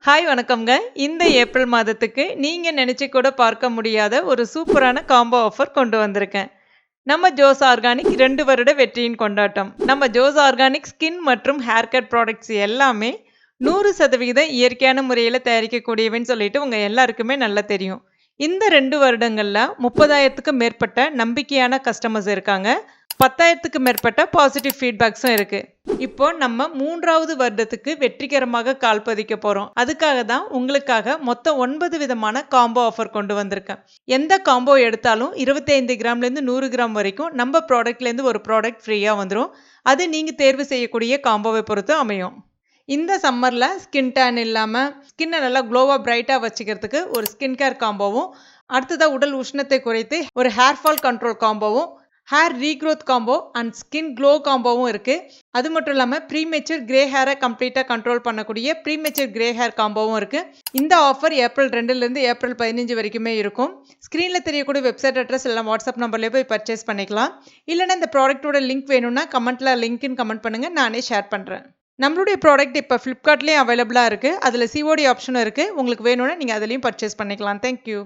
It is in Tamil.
ஹாய் வணக்கம்ங்க. இந்த ஏப்ரல் மாதத்துக்கு நீங்க நினைச்சு கூட பார்க்க முடியாத ஒரு சூப்பரான காம்போ ஆஃபர் கொண்டு வந்திருக்கேன். நம்ம ஜோஸ் ஆர்கானிக் 2 வருட வெற்றியின் கொண்டாட்டம். நம்ம ஜோஸ் ஆர்கானிக் ஸ்கின் மற்றும் ஹேர் கட் ப்ராடக்ட்ஸ் எல்லாமே 100% இயற்கையான முறையில தயாரிக்கக்கூடியவைன்னு சொல்லிட்டு உங்க எல்லாருக்குமே நல்லா தெரியும். இந்த 2 வருடங்கள்ல 30,000க்கும் மேற்பட்ட நம்பிக்கையான கஸ்டமர்ஸ் இருக்காங்க. 10,000க்கும் மேற்பட்ட பாசிட்டிவ் ஃபீட்பேக்ஸும் இருக்கு. இப்போ நம்ம 3வது வருடத்துக்கு வெற்றிகரமாக கால் பதிக்க போறோம். அதுக்காக தான் உங்களுக்காக மொத்தம் 9 விதமான காம்போ ஆஃபர் கொண்டு வந்திருக்கேன். எந்த காம்போ எடுத்தாலும் 25 கிராம்லேருந்து 100 கிராம் வரைக்கும் நம்ம ப்ராடக்ட்லேருந்து ஒரு ப்ராடக்ட் ஃப்ரீயா வந்துரும். அது நீங்க தேர்வு செய்யக்கூடிய காம்போவை பொறுத்து அமையும். இந்த சம்மர்ல ஸ்கின் டேன் இல்லாம ஸ்கின்னை நல்லா க்ளோவா பிரைட்டா வச்சுக்கிறதுக்கு ஒரு ஸ்கின் கேர் காம்போவும், அடுத்ததா உடல் உஷ்ணத்தை குறைத்து ஒரு ஹேர் ஃபால் கண்ட்ரோல் காம்போவும், hair regrowth combo and skin glow காம்போவும் இருக்கு. அது மட்டும் இல்லாமல் ப்ரீமெச்சூர் கிரே ஹேரை கம்ப்ளீட்டாக கண்ட்ரோல் பண்ணக்கூடிய ப்ரீமெச்சூர் கிரே ஹேர் காம்போவும் இருக்கு. இந்த ஆஃபர் ஏப்ரல் 2லேருந்து ஏப்ரல் 15 வரைக்குமே இருக்கும். ஸ்க்ரீனில் தெரியக்கூடிய வெப்சைட் அட்ரஸ் எல்லாம் வாட்ஸ்அப் நம்பர்லேயே போய் பர்ச்சேஸ் பண்ணிக்கலாம். இல்லைன்னா இந்த ப்ராடக்ட்டோட லிங்க் வேணும்னா கமெண்ட்டில் லிங்க்னு கமெண்ட் பண்ணுங்கள், நானே ஷேர் பண்ணுறேன். நம்மளுடைய ப்ராடக்ட் இப்போ ஃப்ளிப்கார்ட்லேயும் அவைலபிளாக இருக்குது. அதில் சிஓடி ஆப்ஷனும் இருக்குது. உங்களுக்கு வேணும்னா நீங்கள் அதுலேயும் பர்ச்சேஸ் பண்ணிக்கலாம். தேங்க்யூ.